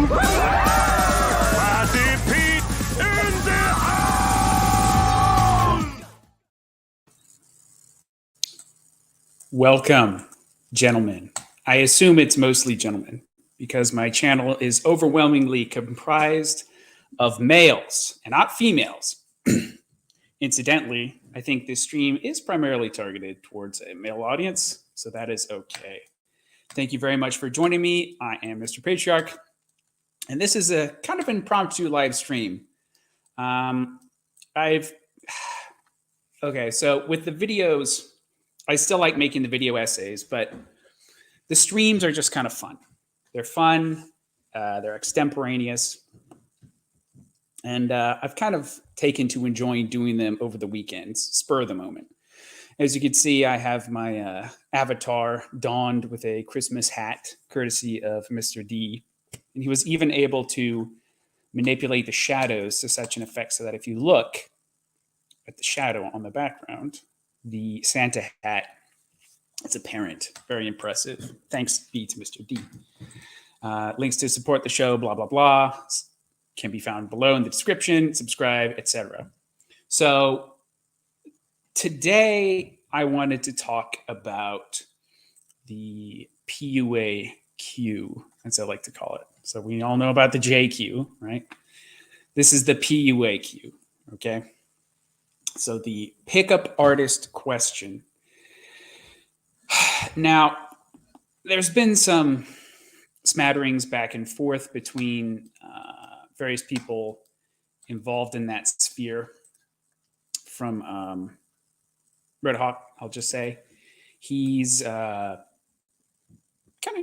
Classy Pete in the house! Welcome, gentlemen. I assume it's mostly gentlemen because my channel is overwhelmingly comprised of males and not females. Incidentally, I think this stream is primarily targeted towards a male audience, so that is okay. Thank you very much for joining me. I am Mr. Patriarch, and this is a kind of impromptu live stream. Okay, so with the videos, I still like making the video essays, but the streams are just kind of fun. They're fun, they're extemporaneous, and I've kind of taken to enjoying doing them over the weekends, spur of the moment. As you can see, I have my avatar donned with a Christmas hat, courtesy of Mr. D. And he was even able to manipulate the shadows to such an effect so that if you look at the shadow on the background, the Santa hat, it's apparent. Very impressive. Thanks be to Mr. D. Links to support the show, blah, blah, blah, can be found below in the description, subscribe, etc. So today I wanted to talk about the PUAQ, as I like to call it. So we all know about the JQ, right? This is the PUAQ, okay? So the pickup artist question. Now, there's been some smatterings back and forth between various people involved in that sphere. From Red Hawk, I'll just say. He's kind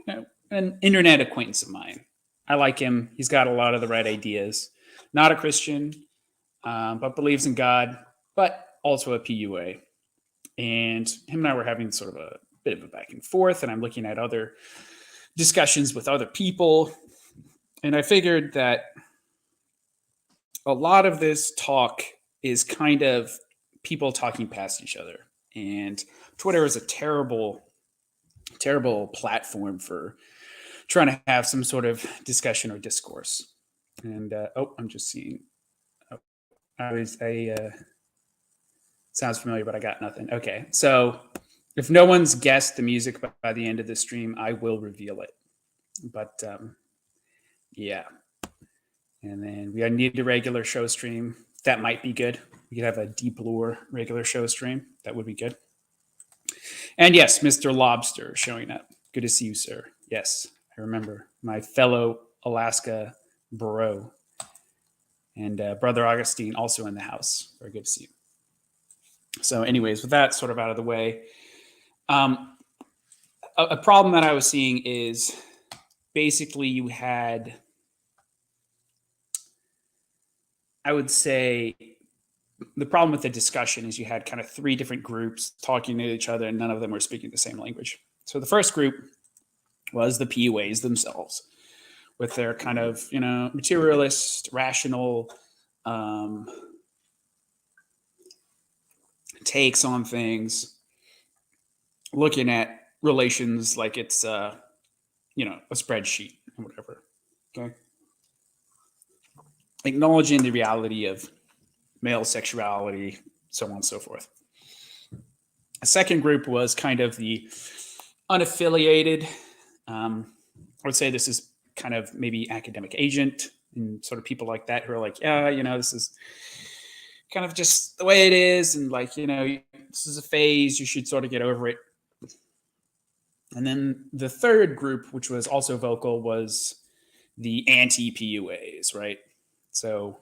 of an internet acquaintance of mine. I like him. He's got a lot of the right ideas. Not a Christian, but believes in God, but also a PUA. And him and I were having sort of a bit of a back and forth, and I'm looking at other discussions with other people. And I figured that a lot of this talk is kind of people talking past each other. And Twitter is a terrible, terrible platform for trying to have some sort of discussion or discourse. And, I'm just seeing. Sounds familiar, but I got nothing. Okay, so if no one's guessed the music by the end of the stream, I will reveal it. But, yeah. And then we need a regular show stream. That might be good. We could have a deep lore regular show stream. That would be good. And yes, Mr. Lobster showing up. Good to see you, sir. Yes, I remember my fellow Alaska bro. And Brother Augustine also in the house. Very good to see you. So anyways, with that sort of out of the way, a problem that I was seeing is basically you had, I would say, the problem with the discussion is you had kind of three different groups talking to each other and none of them were speaking the same language. So the first group was the PUAs themselves with their kind of, materialist, rational takes on things, looking at relations like it's, a spreadsheet or whatever, okay? Acknowledging the reality of male sexuality, so on and so forth. A second group was kind of the unaffiliated. I would say this is kind of maybe academic agent and sort of people like that who are like, yeah, this is kind of just the way it is. And like, this is a phase, you should sort of get over it. And then the third group, which was also vocal, was the anti-PUAs, right? So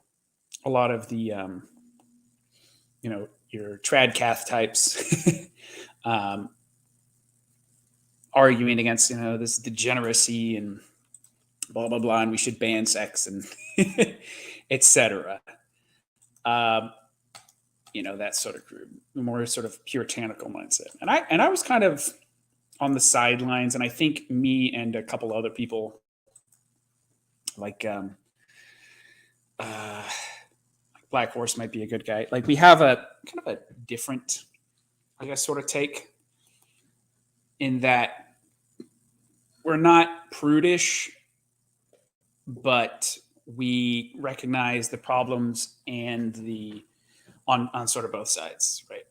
a lot of the, your tradcath types arguing against, this degeneracy and blah, blah, blah, and we should ban sex and etc. That sort of group, more sort of puritanical mindset. And I was kind of on the sidelines, and I think me and a couple other people like Black Horse might be a good guy. Like we have a kind of a different, I guess, sort of take in that we're not prudish but we recognize the problems and on sort of both sides, right?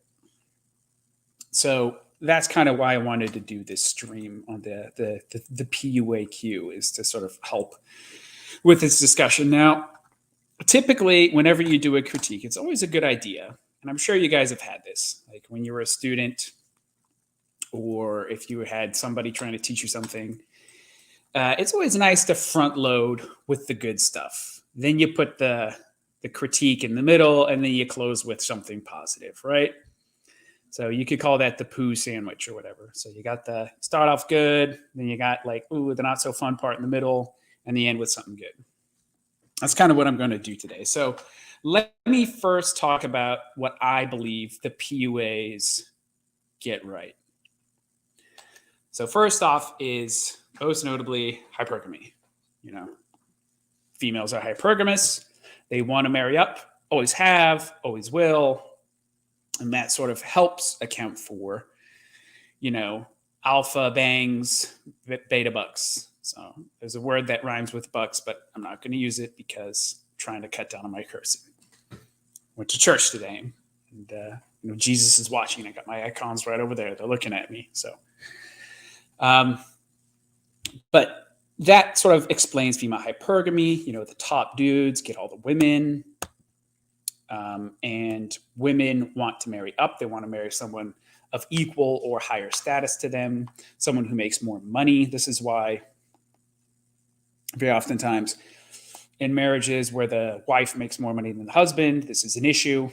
So that's kind of why I wanted to do this stream on the PUAQ, is to sort of help with this discussion. Now, typically, whenever you do a critique, it's always a good idea, and I'm sure you guys have had this, like when you were a student, or if you had somebody trying to teach you something. It's always nice to front load with the good stuff. Then you put the critique in the middle, and then you close with something positive, right? So you could call that the poo sandwich or whatever. So you got the start off good, then you got like, ooh, the not so fun part in the middle, and the end with something good. That's kind of what I'm going to do today. So let me first talk about what I believe the PUAs get right. So first off is most notably hypergamy. You know, females are hypergamous. They want to marry up, always have, always will. And that sort of helps account for, you know, alpha bangs, beta bucks. So there's a word that rhymes with bucks, but I'm not going to use it because I'm trying to cut down on my cursing. Went to church today, and you know, Jesus is watching. I got my icons right over there. They're looking at me. So, but that sort of explains female hypergamy. You know, the top dudes get all the women. And women want to marry up. They want to marry someone of equal or higher status to them, someone who makes more money. This is why very oftentimes in marriages where the wife makes more money than the husband, this is an issue.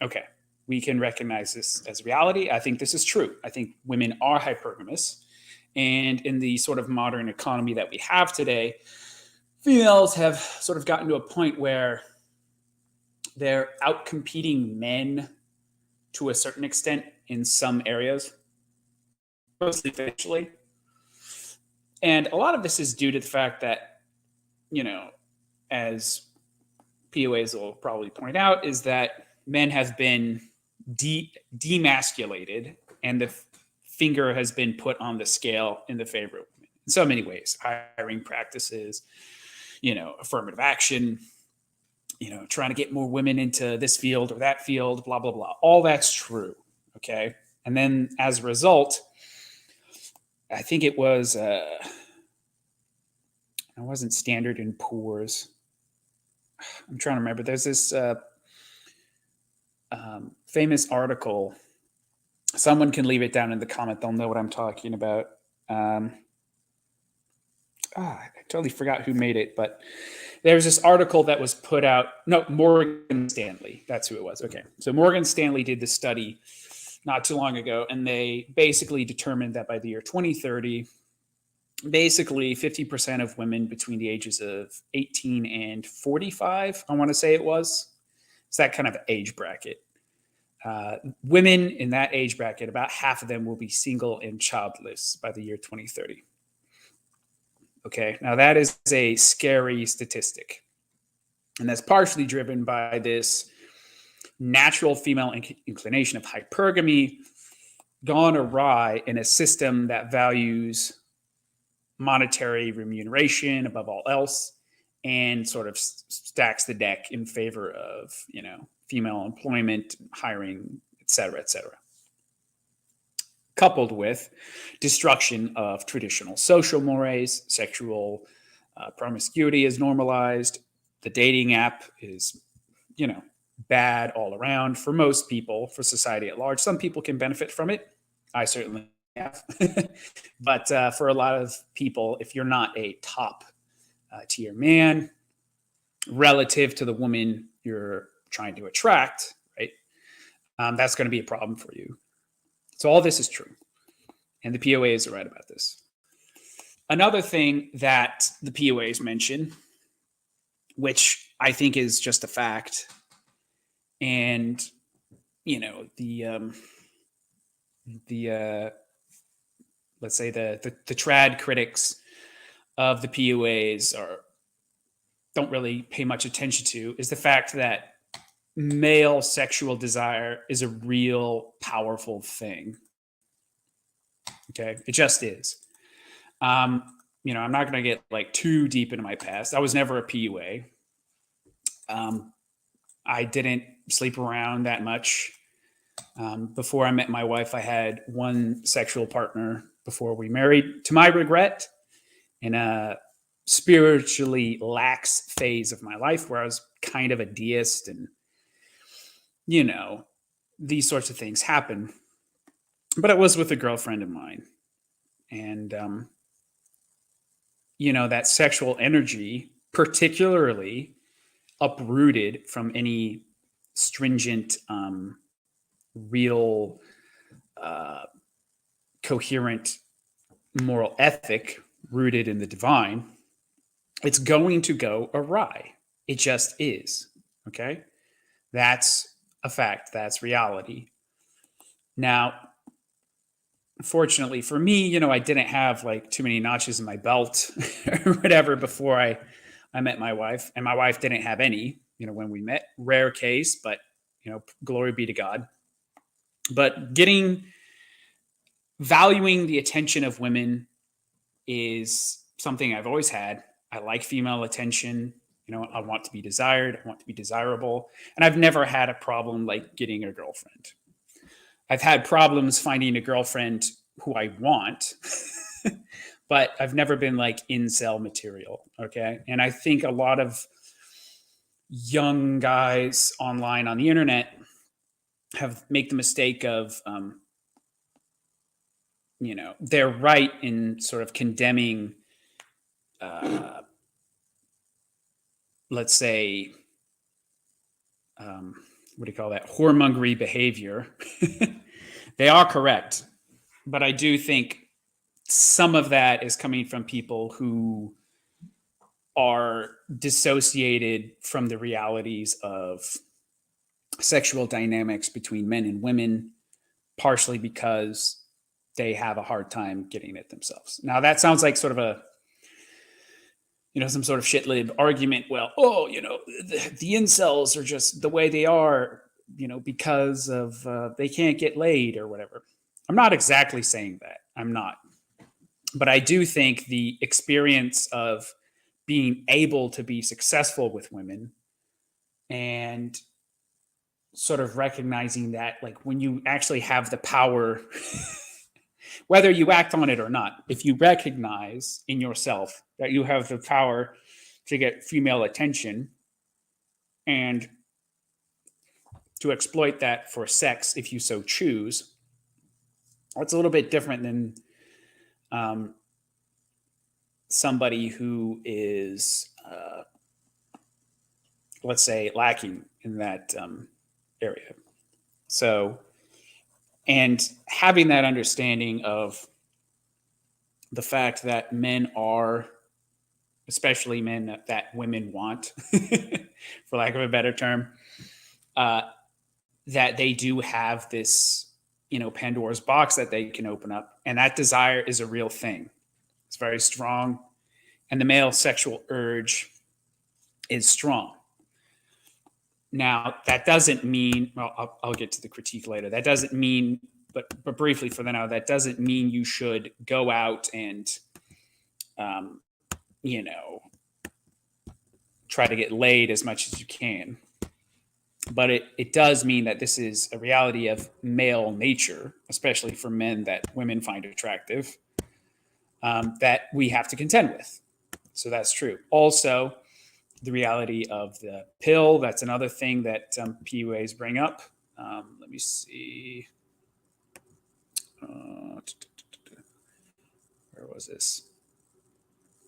Okay, we can recognize this as reality. I think this is true. I think women are hypergamous. And in the sort of modern economy that we have today, females have sort of gotten to a point where they're outcompeting men to a certain extent in some areas, mostly financially. And a lot of this is due to the fact that, you know, as PUAs will probably point out, is that men have been demasculated, and the finger has been put on the scale in the favor of women in so many ways. Hiring practices, you know, affirmative action, you know, trying to get more women into this field or that field, blah, blah, blah. All that's true. Okay. And then as a result, I think it was, it wasn't Standard & Poor's. I'm trying to remember. There's this famous article. Someone can leave it down in the comment. They'll know what I'm talking about. I totally forgot who made it, but there's this article that was put out. No, Morgan Stanley. That's who it was. Okay. So Morgan Stanley did this study not too long ago, and they basically determined that by the year 2030, basically 50% of women between the ages of 18 and 45, I want to say it was. It's that kind of age bracket. Women in that age bracket, about half of them will be single and childless by the year 2030. Okay, now that is a scary statistic. And that's partially driven by this natural female inclination of hypergamy gone awry in a system that values monetary remuneration above all else and sort of stacks the deck in favor of, you know, female employment, hiring, et cetera, coupled with destruction of traditional social mores. Sexual promiscuity is normalized. The dating app is, you know, bad all around for most people, for society at large. Some people can benefit from it. I certainly have. But for a lot of people, if you're not a top tier man relative to the woman you're trying to attract, right, that's going to be a problem for you. So all this is true. And the PUAs are right about this. Another thing that the PUAs mention, which I think is just a fact, and, you know, let's say the trad critics of the PUAs don't really pay much attention to, is the fact that male sexual desire is a real powerful thing. Okay, it just is. I'm not going to get like too deep into my past. I was never a PUA. I didn't sleep around that much. Before I met my wife, I had one sexual partner before we married, to my regret, in a spiritually lax phase of my life where I was kind of a deist, and, these sorts of things happen. But it was with a girlfriend of mine. And, that sexual energy, particularly uprooted from any stringent, real, coherent moral ethic rooted in the divine, it's going to go awry. It just is. Okay. That's a fact. That's reality. Now, fortunately for me, I didn't have like too many notches in my belt or whatever before I met my wife, and my wife didn't have any, when we met. Rare case, but, glory be to God. But valuing the attention of women is something I've always had. I like female attention. I want to be desired. I want to be desirable. And I've never had a problem like getting a girlfriend. I've had problems finding a girlfriend who I want, but I've never been like incel material. Okay. And I think a lot of young guys online on the internet make the mistake of, they're right in sort of condemning, let's say, what do you call that? Whoremongery behavior. They are correct. But I do think some of that is coming from people who are dissociated from the realities of sexual dynamics between men and women, partially because they have a hard time getting it themselves. Now, that sounds like sort of a, some sort of shitlib argument. Well, the incels are just the way they are, because of they can't get laid or whatever. I'm not exactly saying that. I'm not. But I do think the experience of being able to be successful with women and sort of recognizing that, like, when you actually have the power, whether you act on it or not, if you recognize in yourself that you have the power to get female attention and to exploit that for sex, if you so choose, it's a little bit different than somebody who is, let's say, lacking in that area. So, and having that understanding of the fact that men are, especially men that women want, for lack of a better term, that they do have this, Pandora's box that they can open up. And that desire is a real thing. It's very strong. And the male sexual urge is strong. Now, that doesn't mean, well, I'll get to the critique later. That doesn't mean, but briefly for the now, that doesn't mean you should go out and, try to get laid as much as you can. But it does mean that this is a reality of male nature, especially for men that women find attractive, that we have to contend with. So that's true. Also, the reality of the pill, that's another thing that PUAs bring up. Let me see. Where was this?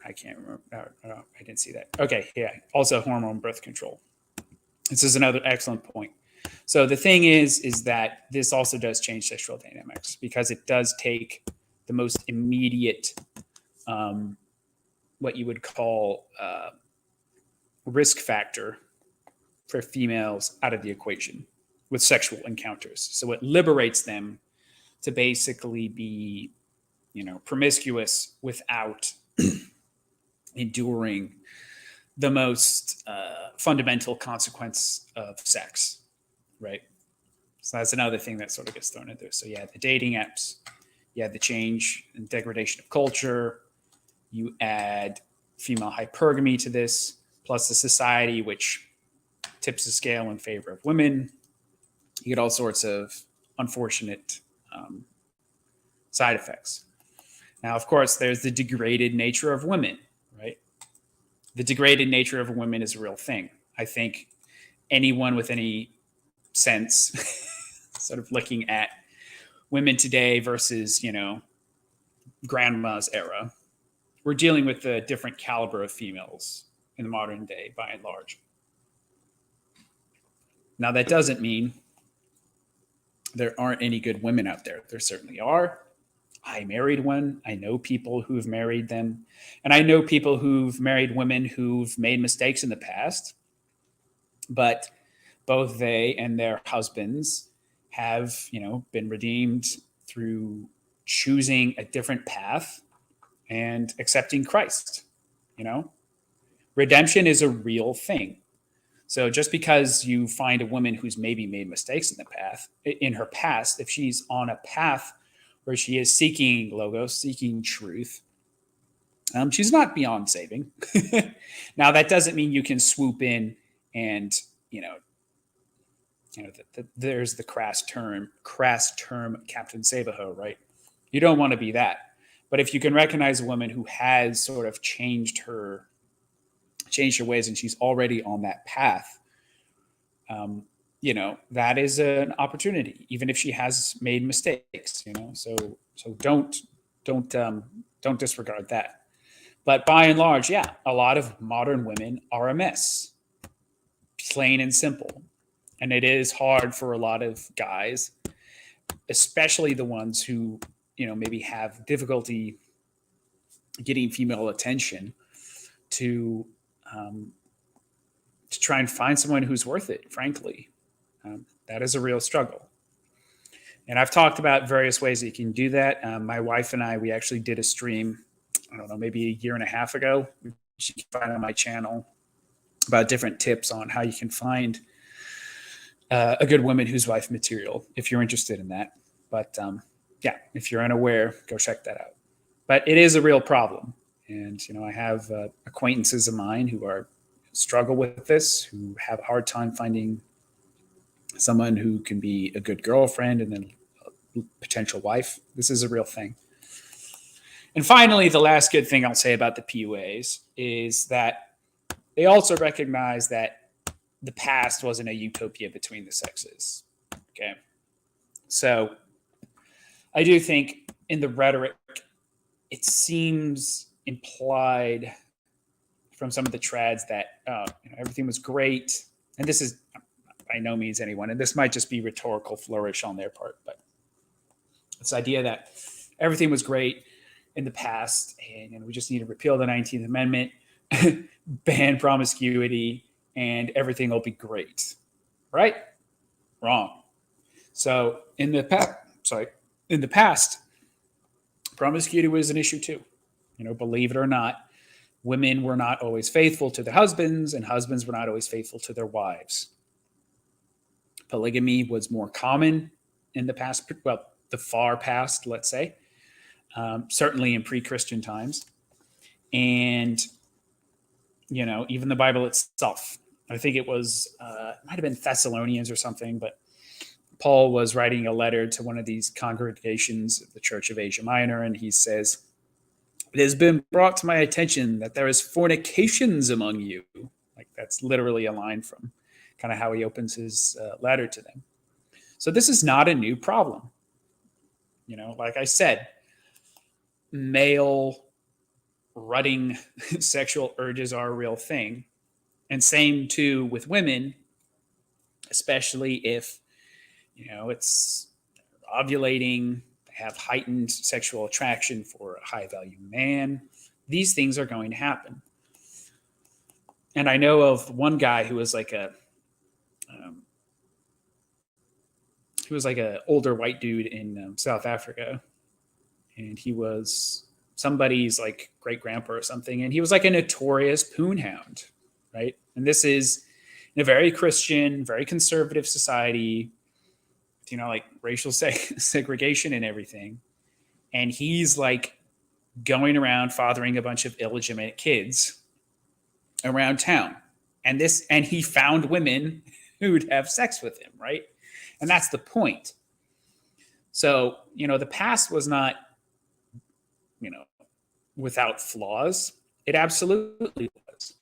I can't remember. I didn't see that. Okay, yeah. Also, hormone birth control. This is another excellent point. So the thing is that this also does change sexual dynamics, because it does take the most immediate, what you would call risk factor for females out of the equation with sexual encounters. So it liberates them to basically be, promiscuous without enduring the most fundamental consequence of sex, right? So that's another thing that sort of gets thrown in there. So yeah, the dating apps, yeah, the change and degradation of culture, You add female hypergamy to this, plus a society which tips the scale in favor of women. You get all sorts of unfortunate side effects. Now, of course, there's the degraded nature of women, right? The degraded nature of women is a real thing. I think anyone with any sense, sort of looking at women today versus, grandma's era, we're dealing with a different caliber of females in the modern day, by and large. Now, that doesn't mean there aren't any good women out there. There certainly are. I married one. I know people who've married them. And I know people who've married women who've made mistakes in the past. But both they and their husbands have, been redeemed through choosing a different path and accepting Christ. Redemption is a real thing. So just because you find a woman who's maybe made mistakes in her past, if she's on a path where she is seeking logos, seeking truth, she's not beyond saving. Now, that doesn't mean you can swoop in and, there's the crass term, Captain Save-A-Ho, right? You don't want to be that. But if you can recognize a woman who has sort of changed her ways and she's already on that path, that is an opportunity, even if she has made mistakes, so don't disregard that. But by and large, yeah, a lot of modern women are a mess, plain and simple. And it is hard for a lot of guys, especially the ones who, maybe have difficulty getting female attention, to try and find someone who's worth it, frankly. That is a real struggle. And I've talked about various ways that you can do that. My wife and I, we actually did a stream, I don't know, maybe a year and a half ago, which you can find on my channel, about different tips on how you can find a good woman who's wife material, if you're interested in that. But yeah, if you're unaware, go check that out. But it is a real problem. And, I have acquaintances of mine who struggle with this, who have a hard time finding someone who can be a good girlfriend and then a potential wife. This is a real thing. And finally, the last good thing I'll say about the PUAs is that they also recognize that the past wasn't a utopia between the sexes. Okay. So I do think in the rhetoric, it seems implied from some of the trads that everything was great. And this is by no means anyone, and this might just be rhetorical flourish on their part, but this idea that everything was great in the past and we just need to repeal the 19th Amendment, ban promiscuity, and everything will be great. Right? Wrong. So in the past, promiscuity was an issue too. Believe it or not, women were not always faithful to their husbands, and husbands were not always faithful to their wives. Polygamy was more common in the past, well, the far past, let's say, certainly in pre-Christian times. And, even the Bible itself, I think it was, it might have been Thessalonians or something, but Paul was writing a letter to one of these congregations of the Church of Asia Minor, and he says, "It has been brought to my attention that there is fornications among you." Like, that's literally a line from kind of how he opens his letter to them. So this is not a new problem. Like I said, male rutting sexual urges are a real thing. And same too with women, especially if, it's ovulating, have heightened sexual attraction for a high value man. These things are going to happen. And I know of one guy who was like an older white dude in South Africa, and he was somebody's like great grandpa or something, and he was like a notorious poon hound, right? And this is in a very Christian, very conservative society, like racial segregation and everything. And he's like going around fathering a bunch of illegitimate kids around town. And he found women who would have sex with him, right? And that's the point. So, the past was not, without flaws. It absolutely was.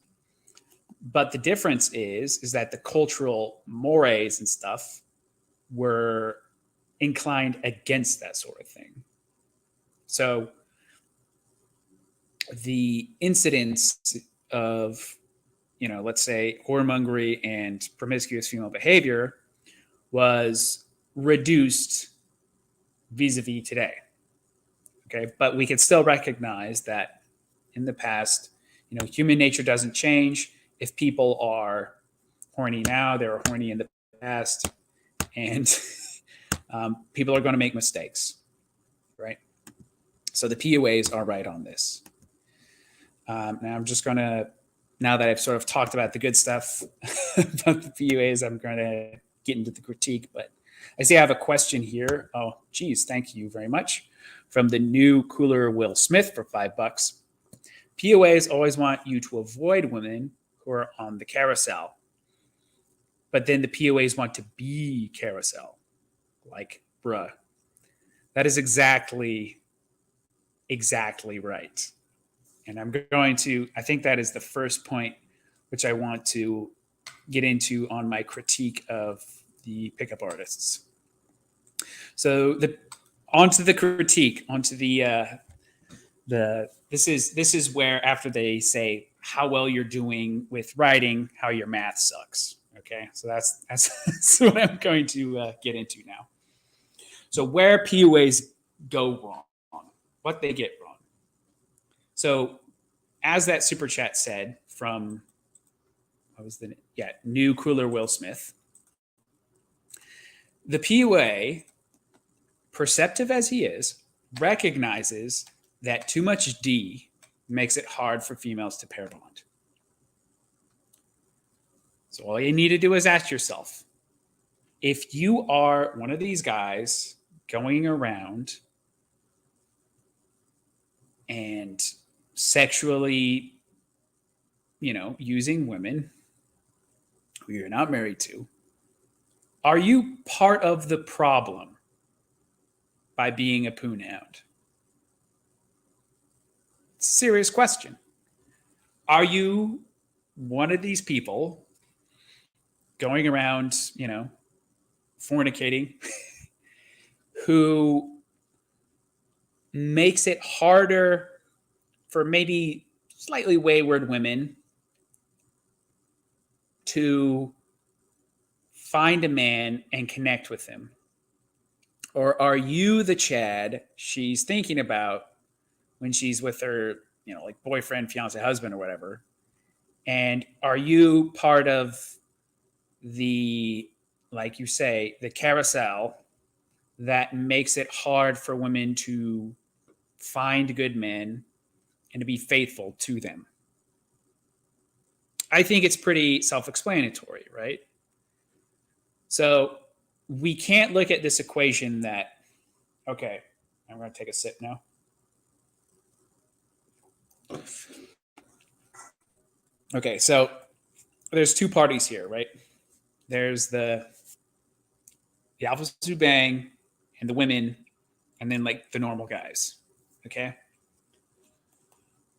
But the difference is that the cultural mores and stuff were inclined against that sort of thing. So the incidence of, let's say whoremongery and promiscuous female behavior was reduced vis-a-vis today. Okay, but we can still recognize that in the past, human nature doesn't change. If people are horny now, they were horny in the past, and people are going to make mistakes, right? So the PUAs are right on this. Now I'm just going to, now that I've sort of talked about the good stuff about the PUAs, I'm going to get into the critique. But I see I have a question here. Oh, geez, thank you very much. From the new cooler Will Smith for $5. PUAs always want you to avoid women who are on the carousel. But then the PUAs want to be carousel. Like, bruh. That is exactly right. And I think that is the first point which I want to get into on my critique of the pickup artists. So onto the critique, onto this is where, after they say how well you're doing with writing, how your math sucks. Okay, so that's what I'm going to get into now. So where PUAs go wrong, what they get wrong. So as that super chat said from, new cooler Will Smith, the PUA, perceptive as he is, recognizes that too much D makes it hard for females to pair bond. So all you need to do is ask yourself, if you are one of these guys going around and sexually, using women who you're not married to, are you part of the problem by being a poon hound? It's a serious question. Are you one of these people going around, fornicating, who makes it harder for maybe slightly wayward women to find a man and connect with him? Or are you the Chad she's thinking about when she's with her, like boyfriend, fiance, husband, or whatever? And are you part of the, like you say, the carousel that makes it hard for women to find good men and to be faithful to them? I think it's pretty self-explanatory, right? So we can't look at this equation that, okay, I'm going to take a sip now. Okay, so there's two parties here, right? There's the alphas who bang and the women, and then like the normal guys, okay?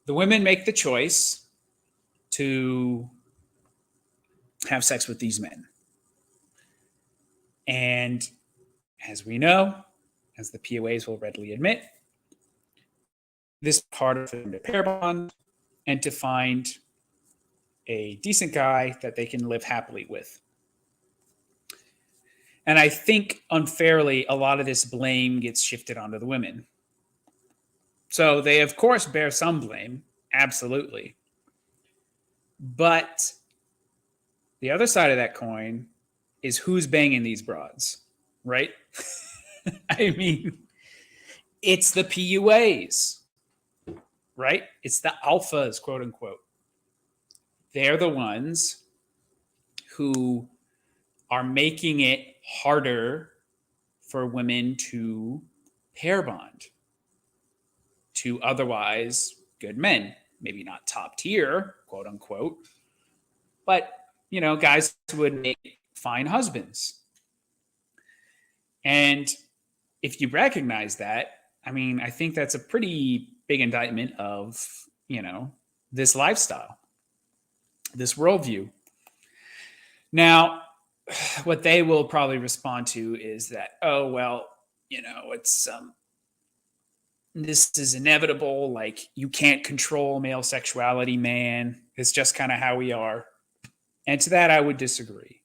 The women make the choice to have sex with these men. And as we know, as the PUAs will readily admit, this is harder for them to pair bond and to find a decent guy that they can live happily with. And I think unfairly, a lot of this blame gets shifted onto the women. So they, of course, bear some blame, absolutely. But the other side of that coin is who's banging these broads, right? I mean, it's the PUAs, right? It's the alphas, quote unquote. They're the ones who are making it harder for women to pair bond, to otherwise good men, maybe not top tier, quote unquote, but, guys would make fine husbands. And if you recognize that, I think that's a pretty big indictment of, this lifestyle, this worldview. Now, what they will probably respond to is that, oh, well, it's this is inevitable. Like, you can't control male sexuality, man. It's just kind of how we are. And to that, I would disagree.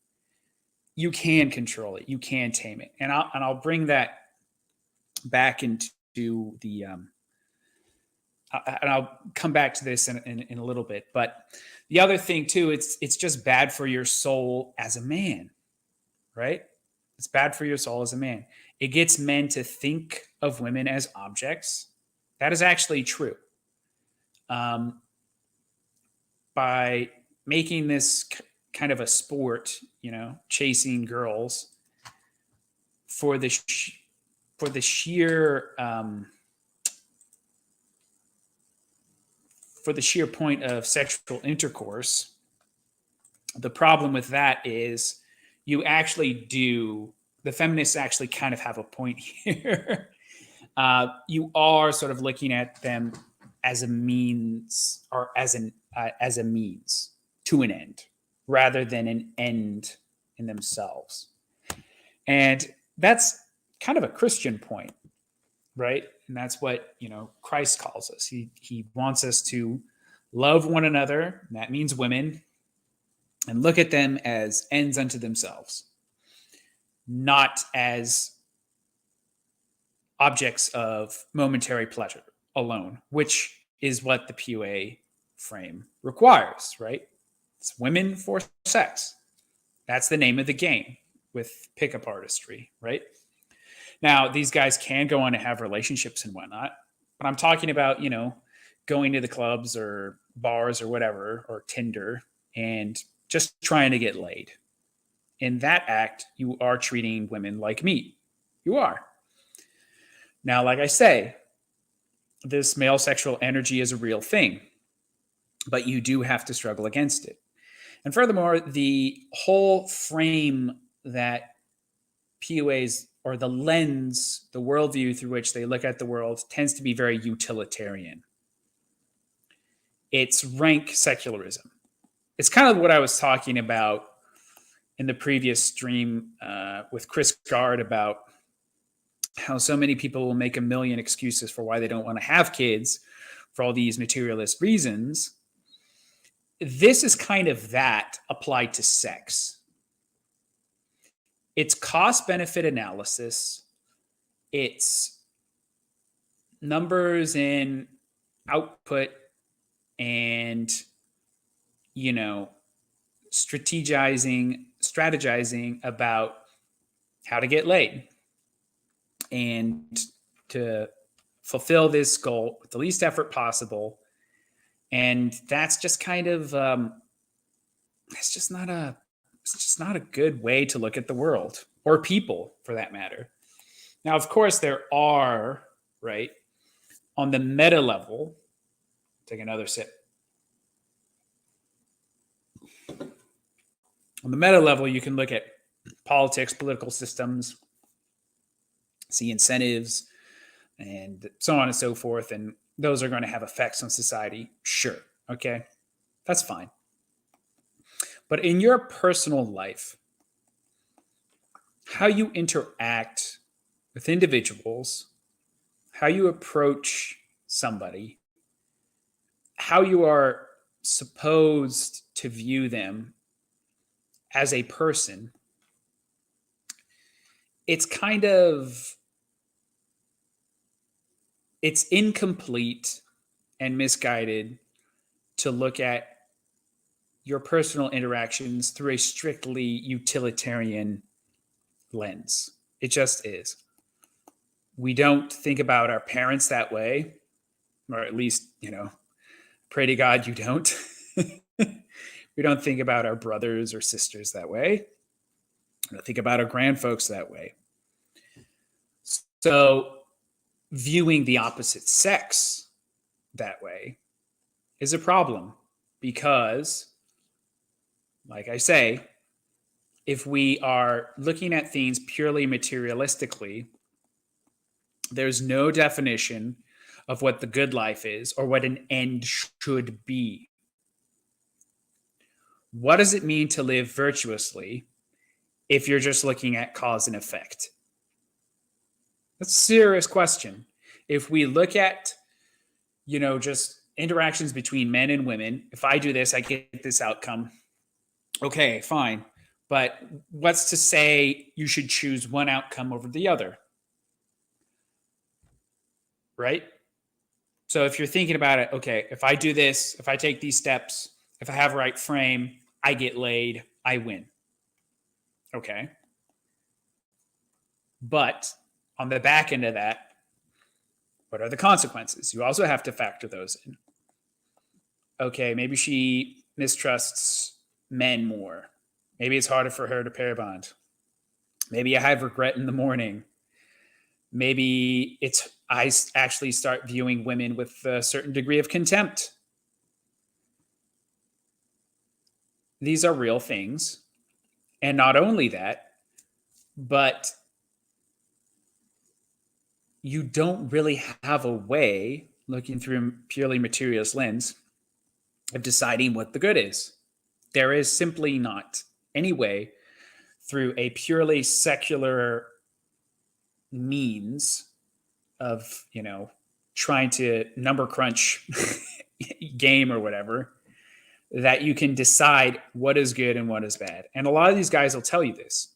You can control it. You can tame it. And I'll bring that back into the and I'll come back to this in a little bit. But the other thing too, it's just bad for your soul as a man, right? It's bad for your soul as a man. It gets men to think of women as objects. That is actually true. By making this kind of a sport, chasing girls for the sheer point of sexual intercourse. The problem with that is the feminists actually kind of have a point here. You are sort of looking at them as a means, or as a means to an end, rather than an end in themselves. And that's kind of a Christian point, right? And that's what, Christ calls us. He wants us to love one another, and that means women, and look at them as ends unto themselves, not as objects of momentary pleasure alone, which is what the PUA frame requires, right? It's women for sex. That's the name of the game with pickup artistry, right? Now, these guys can go on to have relationships and whatnot, but I'm talking about, going to the clubs or bars or whatever, or Tinder, and just trying to get laid. In that act, you are treating women like meat. You are. Now, like I say, this male sexual energy is a real thing, but you do have to struggle against it. And furthermore, the whole frame that PUAs, or the lens, the worldview through which they look at the world, tends to be very utilitarian. It's rank secularism. It's kind of what I was talking about in the previous stream with Chris Gard about how so many people will make a million excuses for why they don't want to have kids for all these materialist reasons. This is kind of that applied to sex. It's cost-benefit analysis. It's numbers and output and, strategizing about how to get laid and to fulfill this goal with the least effort possible. And that's just kind of, it's just not a good way to look at the world, or people for that matter. Now, of course, there are, right, on the meta level, take another sip. On the meta level, you can look at politics, political systems, see incentives, and so on and so forth. And those are going to have effects on society. Sure. Okay. That's fine. But in your personal life, how you interact with individuals, how you approach somebody, how you are supposed to view them as a person, it's incomplete and misguided to look at your personal interactions through a strictly utilitarian lens. It just is. We don't think about our parents that way, or at least, pray to God you don't. We don't think about our brothers or sisters that way. We don't think about our grandfolks that way. So viewing the opposite sex that way is a problem because, like I say, if we are looking at things purely materialistically, there's no definition of what the good life is or what an end should be. What does it mean to live virtuously if you're just looking at cause and effect? That's a serious question. If we look at, just interactions between men and women, if I do this, I get this outcome. Okay, fine. But what's to say you should choose one outcome over the other? Right? So if you're thinking about it, okay, if I do this, if I take these steps, if I have a right frame, I get laid, I win. Okay. But on the back end of that, what are the consequences? You also have to factor those in. Okay, maybe she mistrusts men more. Maybe it's harder for her to pair bond. Maybe I have regret in the morning. Maybe I actually start viewing women with a certain degree of contempt. These are real things. And not only that, but you don't really have a way, looking through a purely materialist lens, of deciding what the good is. There is simply not any way through a purely secular means of, trying to number crunch game or whatever, that you can decide what is good and what is bad. And a lot of these guys will tell you this.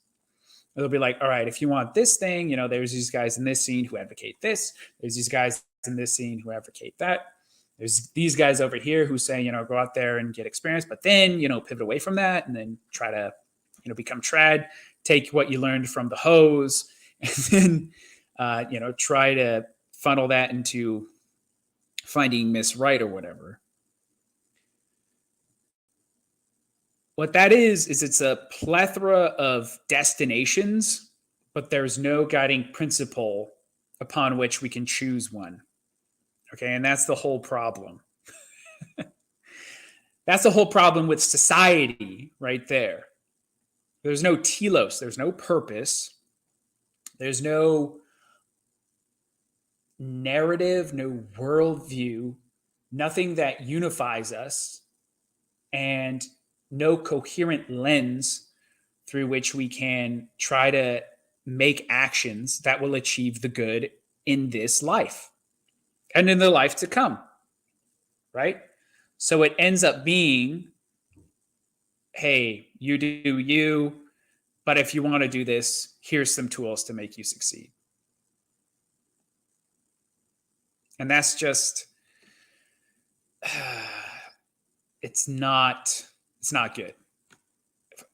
They'll be like, all right, if you want this thing, there's these guys in this scene who advocate this. There's these guys in this scene who advocate that. There's these guys over here who say, go out there and get experience, but then, pivot away from that and then try to, become trad, take what you learned from the hose and then, try to funnel that into finding Miss Right or whatever. What that is it's a plethora of destinations, but there's no guiding principle upon which we can choose one. Okay, and that's the whole problem. That's the whole problem with society right there. There's no telos, there's no purpose, there's no narrative, no worldview, nothing that unifies us, and no coherent lens through which we can try to make actions that will achieve the good in this life and in the life to come, right? So it ends up being, hey, you do you, but if you want to do this, here's some tools to make you succeed. And that's just, it's not good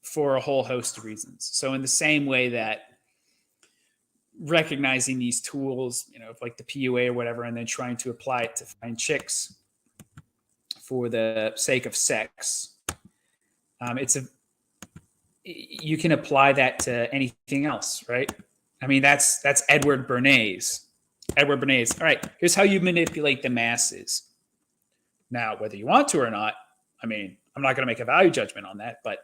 for a whole host of reasons. So in the same way that recognizing these tools, like the PUA or whatever, and then trying to apply it to find chicks for the sake of sex, you can apply that to anything else, right? I mean, that's Edward Bernays. Edward Bernays. All right, here's how you manipulate the masses. Now, whether you want to or not, I mean, I'm not going to make a value judgment on that, but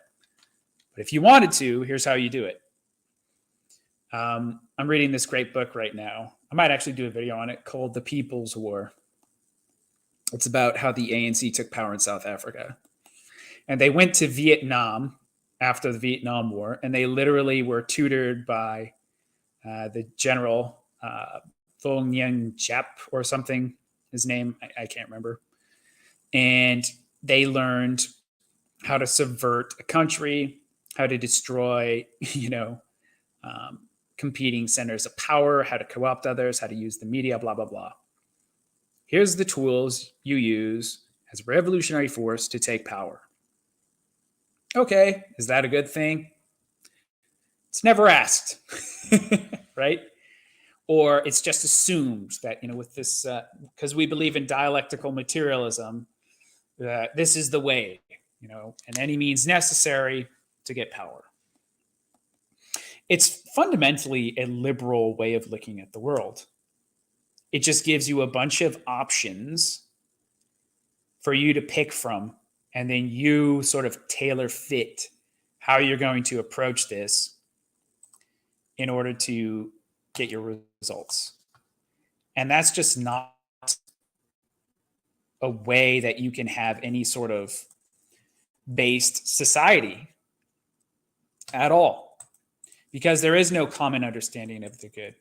if you wanted to, here's how you do it. I'm reading this great book right now. I might actually do a video on it called The People's War. It's about how the ANC took power in South Africa. And they went to Vietnam after the Vietnam War, and they literally were tutored by the general Vo Nguyen Giap or something, his name, I can't remember. And they learned how to subvert a country, how to destroy, competing centers of power, how to co-opt others, how to use the media, blah, blah, blah. Here's the tools you use as a revolutionary force to take power. Okay, is that a good thing? It's never asked, right? Or it's just assumed that, with this, because we believe in dialectical materialism, this is the way, and any means necessary to get power. It's fundamentally a liberal way of looking at the world. It just gives you a bunch of options for you to pick from, and then you sort of tailor fit how you're going to approach this in order to get your results. And that's just not a way that you can have any sort of based society at all, because there is no common understanding of the good.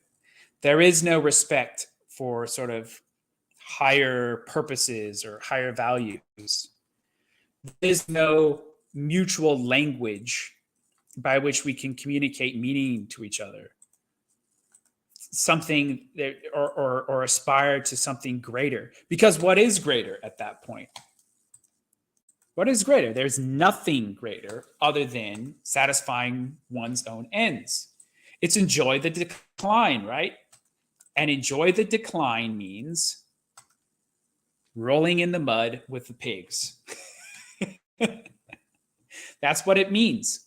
There is no respect for sort of higher purposes or higher values. There is no mutual language by which we can communicate meaning to each other, something that, or aspire to something greater. Because what is greater at that point? What is greater? There's nothing greater other than satisfying one's own ends. It's enjoy the decline, right? And enjoy the decline means rolling in the mud with the pigs. That's what it means.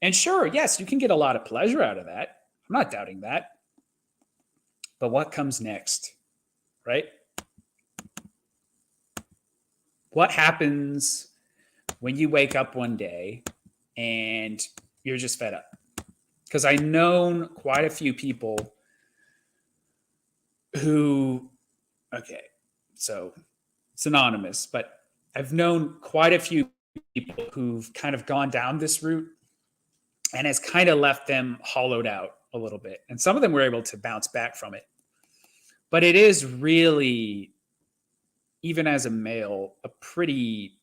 And sure, yes, you can get a lot of pleasure out of that. I'm not doubting that. But what comes next, right? What happens when you wake up one day and you're just fed up? Because I've known quite a few people who, okay, so it's anonymous, but I've known quite a few people who've kind of gone down this route and has kind of left them hollowed out a little bit. And some of them were able to bounce back from it. But it is really, even as a male, a pretty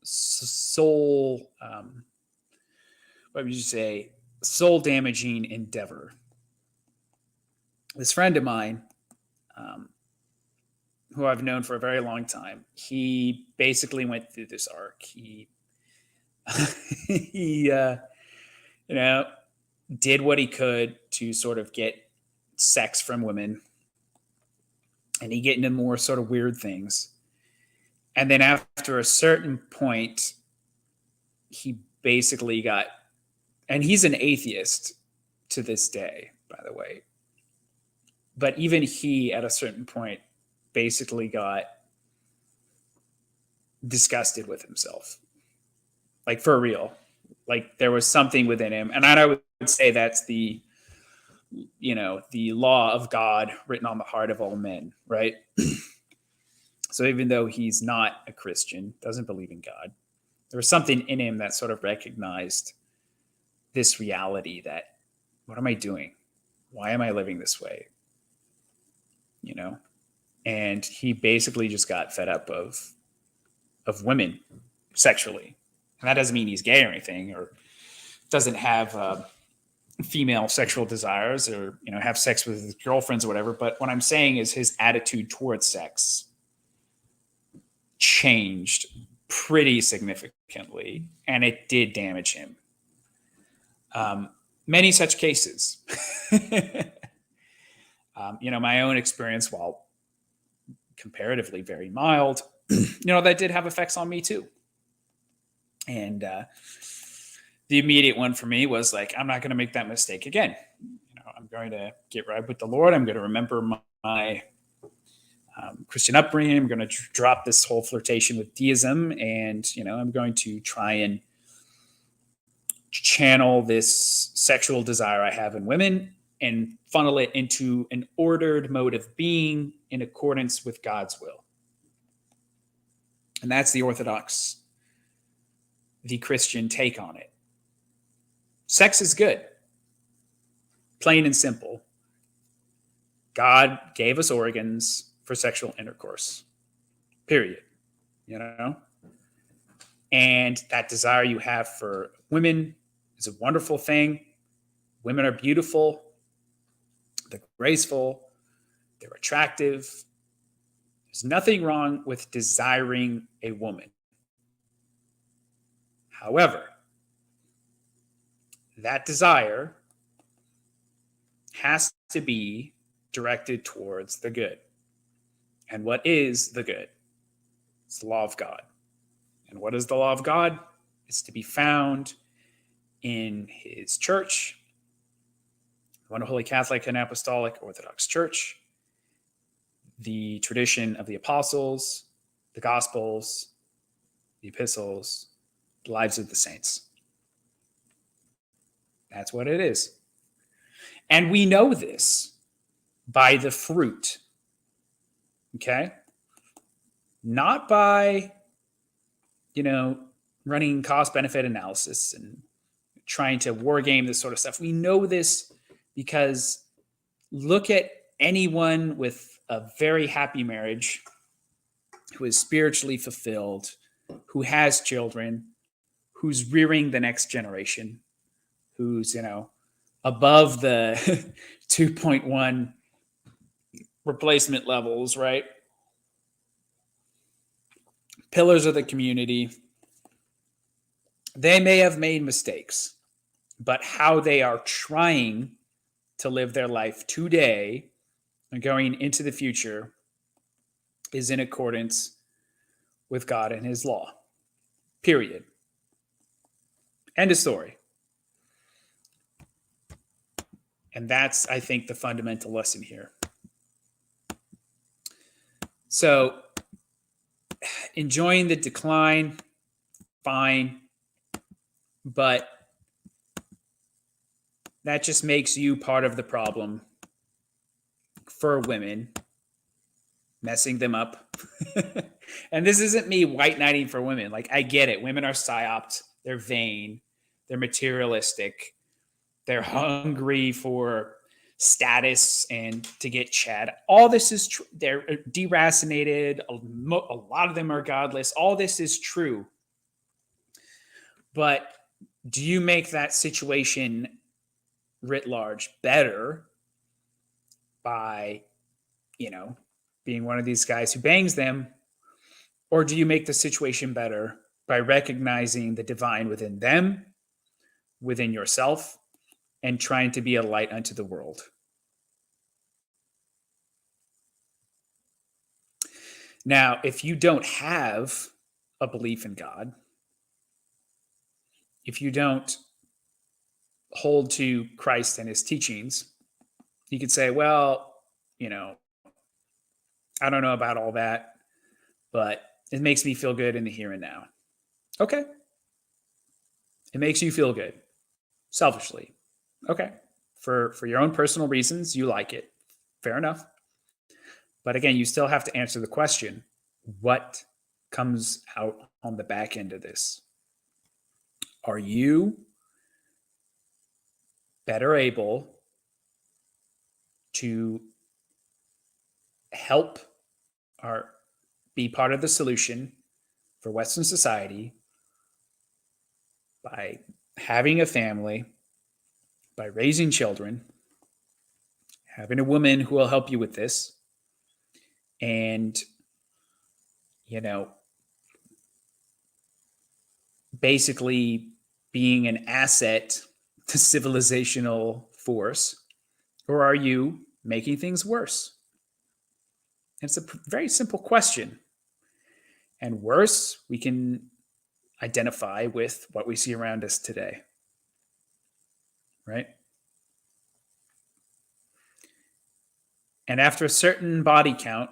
soul, what would you say, soul damaging endeavor. This friend of mine, who I've known for a very long time, he basically went through this arc. He did what he could to sort of get sex from women, and he get into more sort of weird things. And then after a certain point, he basically got, and he's an atheist to this day, by the way. But even he, at a certain point, basically got disgusted with himself. Like, for real. Like, there was something within him. And I would say that's the law of God written on the heart of all men, right? So even though he's not a Christian, doesn't believe in God, there was something in him that sort of recognized this reality that, what am I doing? Why am I living this way? And he basically just got fed up of women sexually. And that doesn't mean he's gay or anything, or doesn't have female sexual desires, or have sex with his girlfriends or whatever. But what I'm saying is his attitude towards sex changed pretty significantly, and it did damage him. Many such cases. My own experience, while comparatively very mild, that did have effects on me too. And the immediate one for me was like, I'm not going to make that mistake again. I'm going to get right with the Lord. I'm going to remember my Christian upbringing. I'm going to drop this whole flirtation with deism, and I'm going to try and channel this sexual desire I have in women and funnel it into an ordered mode of being in accordance with God's will. And that's the Orthodox, the Christian take on it. Sex is good. Plain and simple. God gave us organs for sexual intercourse. Period. And that desire you have for women is a wonderful thing. Women are beautiful. They're graceful. They're attractive. There's nothing wrong with desiring a woman. However, that desire has to be directed towards the good. And what is the good? It's the law of God. And what is the law of God? It's to be found in his church, one Holy Catholic and Apostolic Orthodox Church, the tradition of the apostles, the gospels, the epistles, the lives of the saints. That's what it is. And we know this by the fruit. Okay? Not by, running cost-benefit analysis and trying to war game this sort of stuff. We know this because look at anyone with a very happy marriage, who is spiritually fulfilled, who has children, who's rearing the next generation, who's, above the 2.1 replacement levels, right? Pillars of the community. They may have made mistakes, but how they are trying to live their life today and going into the future is in accordance with God and his law. Period. End of story. And that's, I think, the fundamental lesson here. So, enjoying the decline, fine, but that just makes you part of the problem for women, messing them up. And this isn't me white knighting for women. Like, I get it. Women are psyoped. They're vain. They're materialistic. They're hungry for status and to get Chad. All this is true. They're deracinated. A lot of them are godless. All this is true. But do you make that situation writ large better by, being one of these guys who bangs them? Or do you make the situation better by recognizing the divine within them, within yourself, and trying to be a light unto the world? Now, if you don't have a belief in God, if you don't hold to Christ and his teachings, you could say, well, I don't know about all that, but it makes me feel good in the here and now. Okay. It makes you feel good, selfishly. Okay. For your own personal reasons, you like it. Fair enough. But again, you still have to answer the question, what comes out on the back end of this? Are you better able to help or be part of the solution for Western society by having a family, by raising children, having a woman who will help you with this, and, basically being an asset to civilizational force? Or are you making things worse? It's a very simple question. And worse, we can identify with what we see around us today. Right? And after a certain body count,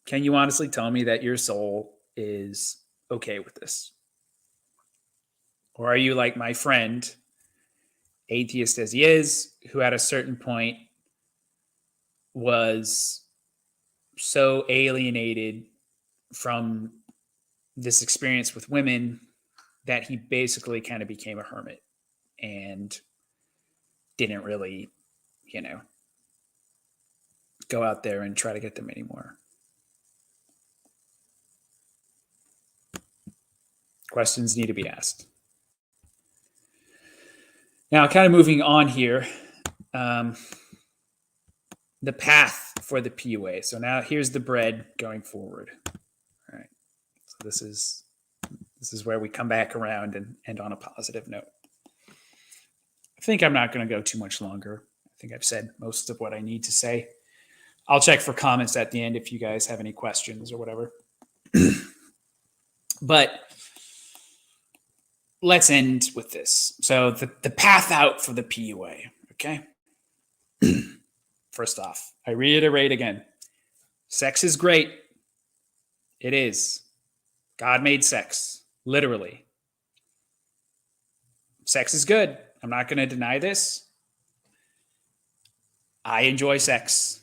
can you honestly tell me that your soul is okay with this? Or are you like my friend, atheist as he is, who at a certain point was so alienated from this experience with women that he basically kind of became a hermit and didn't really, go out there and try to get them anymore? Questions need to be asked. Now, kind of moving on here, the path for the PUA. So now here's the bread going forward. All right. So this is where we come back around and end on a positive note. I think I'm not going to go too much longer. I think I've said most of what I need to say. I'll check for comments at the end if you guys have any questions or whatever. But let's end with this. So the path out for the PUA, okay? First off, I reiterate again, Sex is great. It is. God made sex, literally. Sex is good. I'm not going to deny this. I enjoy sex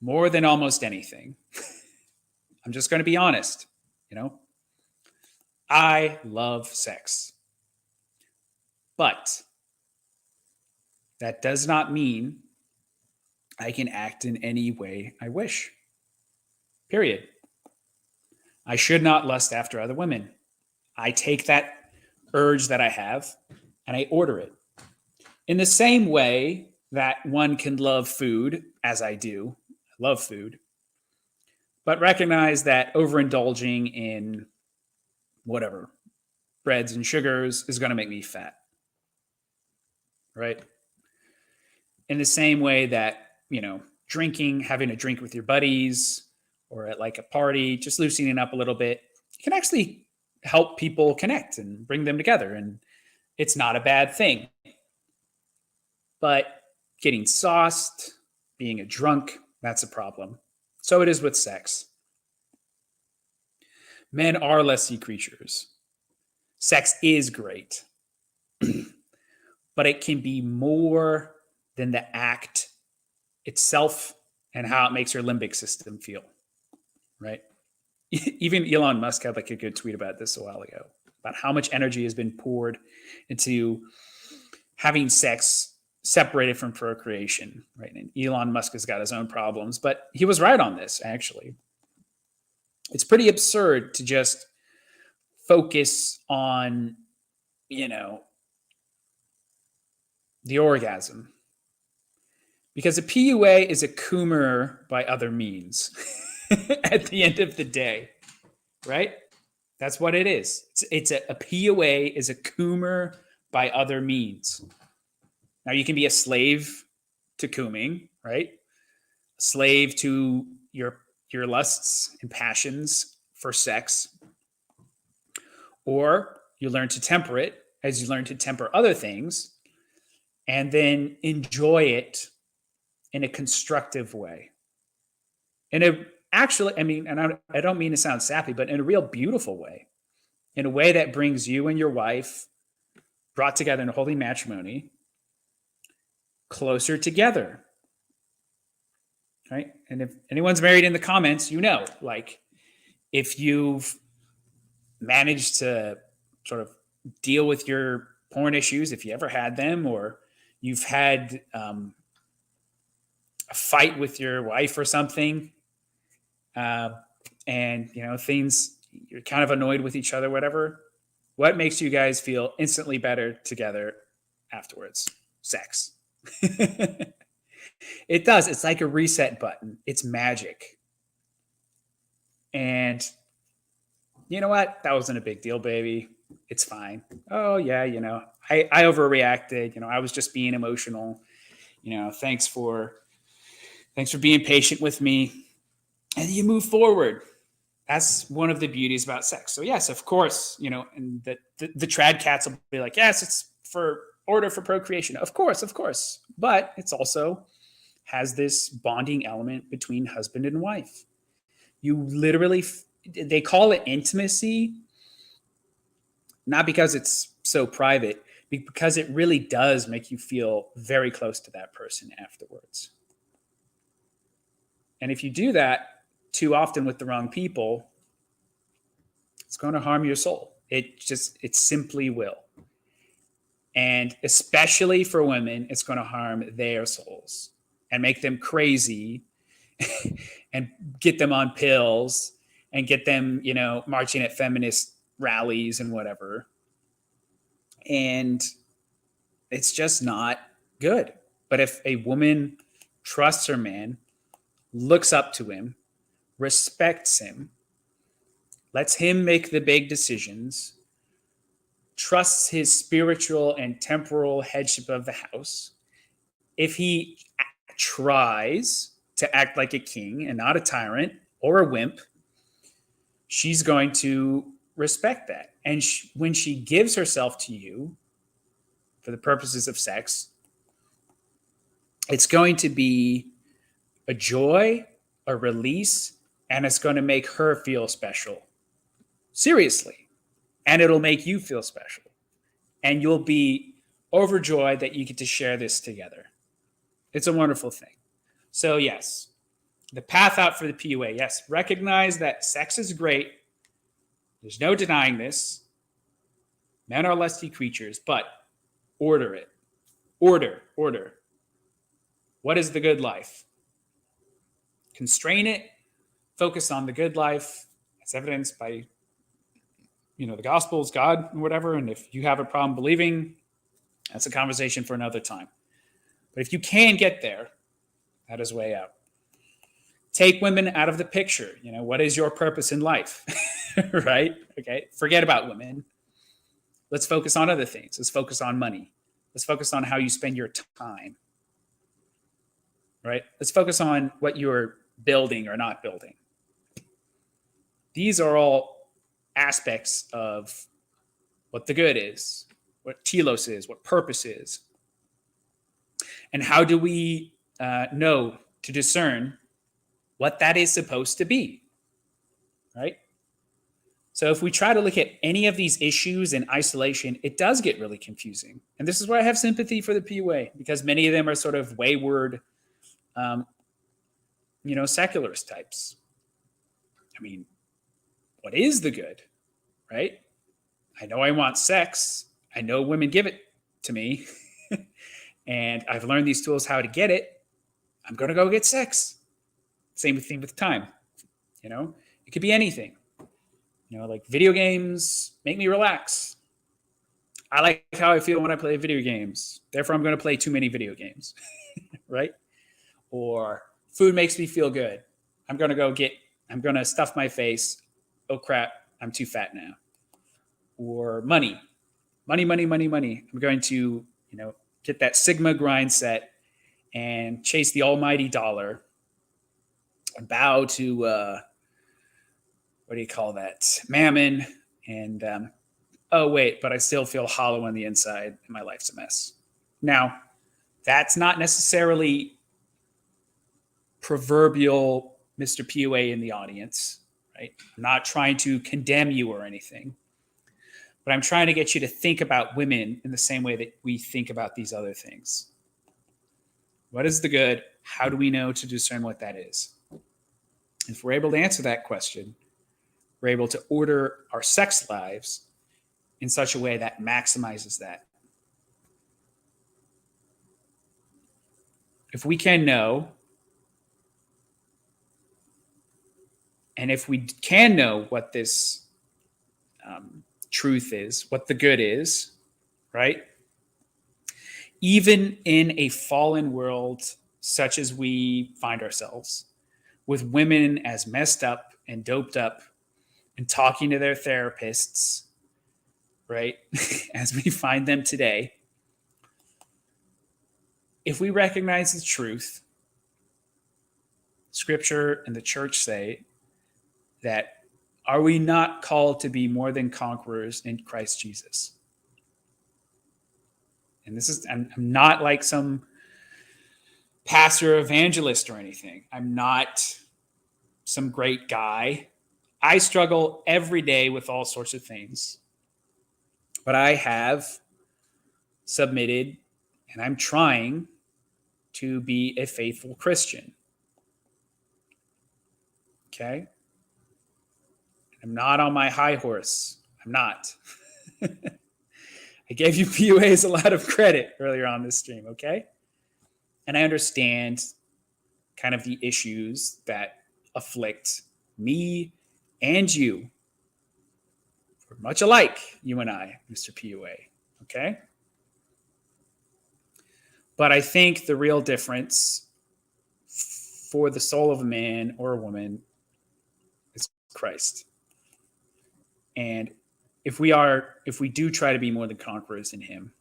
more than almost anything. I'm just going to be honest. I love sex. But that does not mean I can act in any way I wish. Period. I should not lust after other women. I take that urge that I have and I order it. In the same way that one can love food, as I do, I love food, but recognize that overindulging in whatever, breads and sugars is going to make me fat. Right? In the same way that, drinking, having a drink with your buddies or at like a party, just loosening up a little bit, can actually help people connect and bring them together. And it's not a bad thing. But getting sauced, being a drunk, that's a problem. So it is with sex. Men are lessy creatures. Sex is great, but it can be more than the act itself and how it makes your limbic system feel, right? Even Elon Musk had like a good tweet about this a while ago, about how much energy has been poured into having sex separated from procreation, right? And Elon Musk has got his own problems, but he was right on this, actually. It's pretty absurd to just focus on, the orgasm. Because a PUA is a coomer by other means at the end of the day, right? That's what it is. It's a PUA is a coomer by other means. Now, you can be a slave to cooming, right? A slave to your lusts and passions for sex. Or you learn to temper it as you learn to temper other things and then enjoy it in a constructive way. I don't mean to sound sappy, but in a real beautiful way, in a way that brings you and your wife brought together in a holy matrimony closer together, right? And if anyone's married in the comments, like if you've managed to sort of deal with your porn issues, if you ever had them, or you've had a fight with your wife or something, and things, you're kind of annoyed with each other, whatever, what makes you guys feel instantly better together afterwards? Sex. It does. It's like a reset button. It's magic. And you know what? That wasn't a big deal, baby. It's fine. Oh yeah, I overreacted. I was just being emotional. Thanks for being patient with me. And you move forward. That's one of the beauties about sex. So yes, of course, and the trad cats will be like, yes, it's for order for procreation. Of course. But it's also has this bonding element between husband and wife. You literally, they call it intimacy, not because it's so private, because it really does make you feel very close to that person afterwards. And if you do that too often with the wrong people, it's going to harm your soul. It simply will. And especially for women, it's going to harm their souls and make them crazy and get them on pills and get them, marching at feminist rallies and whatever. And it's just not good. But if a woman trusts her man, looks up to him, respects him, lets him make the big decisions, trusts his spiritual and temporal headship of the house, if he tries to act like a king and not a tyrant or a wimp, she's going to respect that. And when she gives herself to you for the purposes of sex, it's going to be a joy a release, and it's going to make her feel special. Seriously. And it'll make you feel special. And you'll be overjoyed that you get to share this together. It's a wonderful thing. So, yes, the path out for the PUA. Yes, recognize that sex is great. There's no denying this. Men are lusty creatures, but order it. Order. What is the good life? Constrain it. Focus on the good life as evidenced by, the Gospels, God, and whatever. And if you have a problem believing, that's a conversation for another time. But if you can get there, that is way out. Take women out of the picture. What is your purpose in life? Right? Okay. Forget about women. Let's focus on other things. Let's focus on money. Let's focus on how you spend your time. Right? Let's focus on what you're building or not building. These are all aspects of what the good is, what telos is, what purpose is. And how do we know to discern what that is supposed to be, right? So if we try to look at any of these issues in isolation, it does get really confusing. And this is why I have sympathy for the PUA, because many of them are sort of wayward, secularist types. I mean, what is the good, right? I know I want sex. I know women give it to me. And I've learned these tools how to get it. I'm going to go get sex. Same thing with time. It could be anything. Like video games make me relax. I like how I feel when I play video games. Therefore, I'm going to play too many video games, right? Or food makes me feel good. I'm going to stuff my face. Oh, crap, I'm too fat now. Or money. I'm going to, get that Sigma grind set and chase the almighty dollar and bow to, what do you call that? Mammon. And, but I still feel hollow on the inside and my life's a mess. Now, that's not necessarily proverbial Mr. PUA in the audience, right? I'm not trying to condemn you or anything, but I'm trying to get you to think about women in the same way that we think about these other things. What is the good? How do we know to discern what that is? If we're able to answer that question, we're able to order our sex lives in such a way that maximizes that. If we can know, and if we can know what this truth is, what the good is, right? Even in a fallen world such as we find ourselves, with women as messed up and doped up and talking to their therapists, right? As we find them today, if we recognize the truth, Scripture and the church say that are we not called to be more than conquerors in Christ Jesus? And this is, I'm not like some pastor evangelist or anything. I'm not some great guy. I struggle every day with all sorts of things. But I have submitted and I'm trying to be a faithful Christian. Okay? I'm not on my high horse. I'm not. I gave you PUAs a lot of credit earlier on this stream, okay? And I understand kind of the issues that afflict me and you. We're much alike, you and I, Mr. PUA, okay? But I think the real difference for the soul of a man or a woman is Christ. And if we do try to be more than conquerors in him,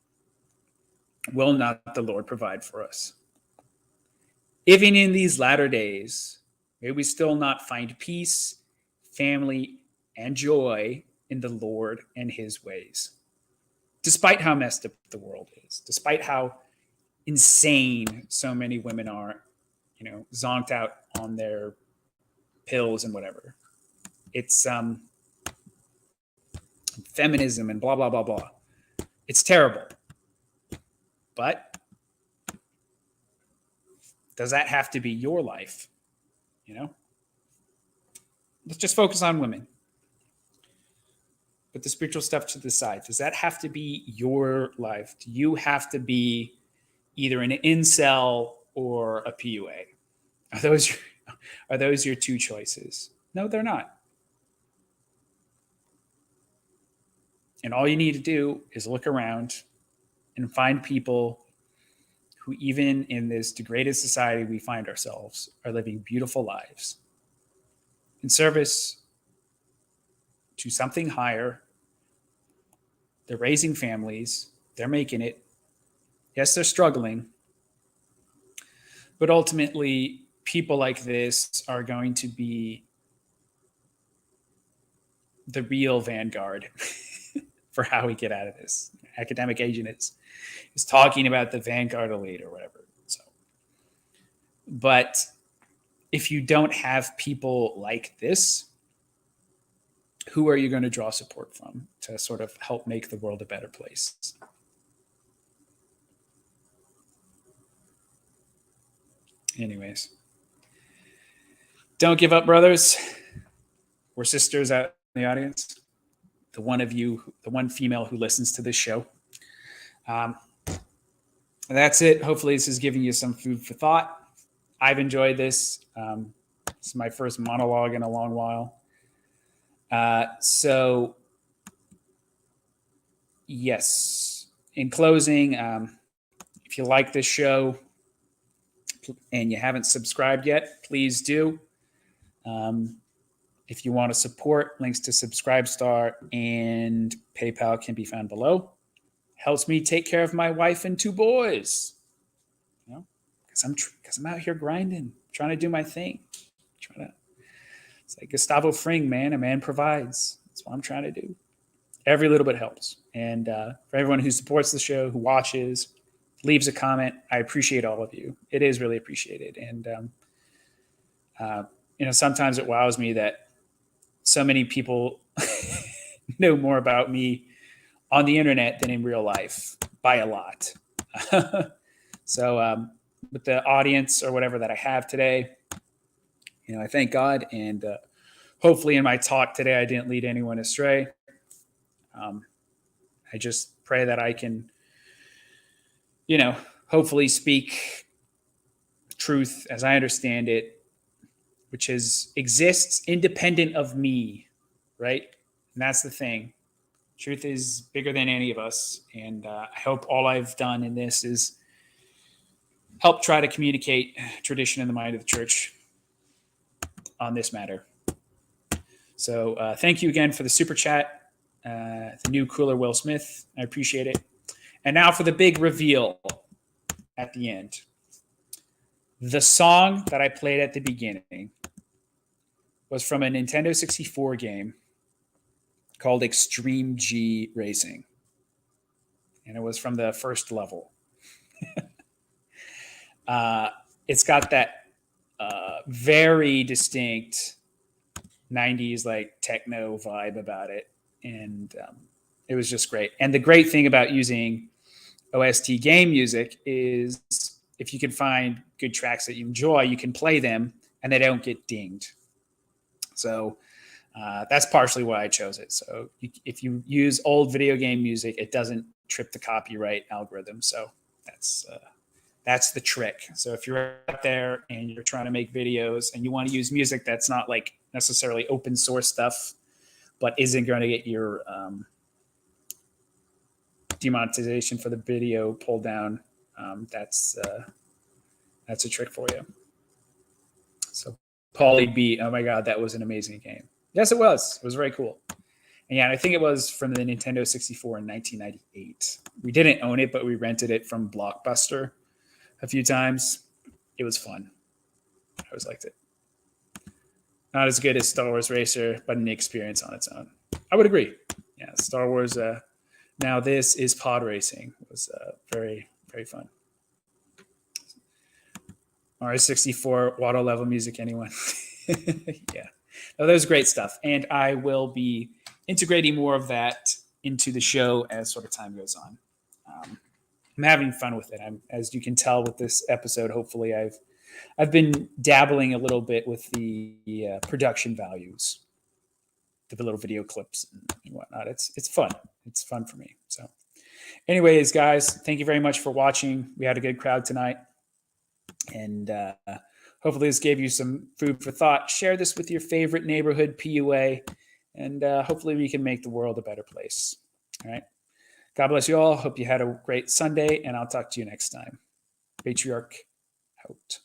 will not the Lord provide for us? Even in these latter days, may we still not find peace, family, and joy in the Lord and his ways. Despite how messed up the world is, despite how insane so many women are, zonked out on their pills and whatever. It's feminism and blah, blah, blah, blah. It's terrible. But does that have to be your life? You know? Let's just focus on women. Put the spiritual stuff to the side. Does that have to be your life? Do you have to be either an incel or a PUA? Are those your two choices? No, they're not. And all you need to do is look around and find people who, even in this degraded society we find ourselves, are living beautiful lives in service to something higher. They're raising families. They're making it. Yes, they're struggling. But ultimately, people like this are going to be the real vanguard for how we get out of this. Academic agent is talking about the vanguard elite or whatever. So, but if you don't have people like this, who are you going to draw support from to sort of help make the world a better place? Anyways, don't give up, brothers or sisters out in the audience. The one female who listens to this show. That's it. Hopefully this is giving you some food for thought. I've enjoyed this. This is my first monologue in a long while. So yes, in closing, if you like this show and you haven't subscribed yet, please do. If you want to support, links to Subscribestar and PayPal can be found below. Helps me take care of my wife and 2 boys. You know, because I'm out here grinding, trying to do my thing. It's like Gustavo Fring, man. A man provides. That's what I'm trying to do. Every little bit helps. And for everyone who supports the show, who watches, leaves a comment, I appreciate all of you. It is really appreciated. And sometimes it wows me that so many people know more about me on the internet than in real life by a lot. So with the audience or whatever that I have today, I thank God. And hopefully in my talk today, I didn't lead anyone astray. I just pray that I can, hopefully speak truth as I understand it, which exists independent of me, right? And that's the thing. Truth is bigger than any of us. And I hope all I've done in this is help try to communicate tradition in the mind of the church on this matter. So thank you again for the super chat, the new cooler Will Smith. I appreciate it. And now for the big reveal at the end. The song that I played at the beginning was from a Nintendo 64 game called Extreme G Racing. And it was from the first level. It's got that very distinct 90s like techno vibe about it. And it was just great. And the great thing about using OST game music is if you can find good tracks that you enjoy, you can play them and they don't get dinged. So that's partially why I chose it. So if you use old video game music, it doesn't trip the copyright algorithm. So that's the trick. So if you're out there and you're trying to make videos and you want to use music that's not like necessarily open source stuff, but isn't going to get your demonetization for the video pulled down, that's a trick for you. So Paulie B, oh my God, that was an amazing game. Yes, it was. It was very cool. And yeah, I think it was from the Nintendo 64 in 1998. We didn't own it, but we rented it from Blockbuster a few times. It was fun. I always liked it. Not as good as Star Wars Racer, but an experience on its own. I would agree. Yeah, Star Wars. Now this is pod racing. It was very, very fun. R64 water level music, anyone? Yeah. No, that was great stuff. And I will be integrating more of that into the show as sort of time goes on. I'm having fun with it. As you can tell with this episode, hopefully I've been dabbling a little bit with the production values, the little video clips and whatnot. It's fun. It's fun for me. So anyways, guys, thank you very much for watching. We had a good crowd tonight. And hopefully this gave you some food for thought. Share this with your favorite neighborhood PUA, and hopefully we can make the world a better place. All right. God bless you all. Hope you had a great Sunday, and I'll talk to you next time. Patriarch out.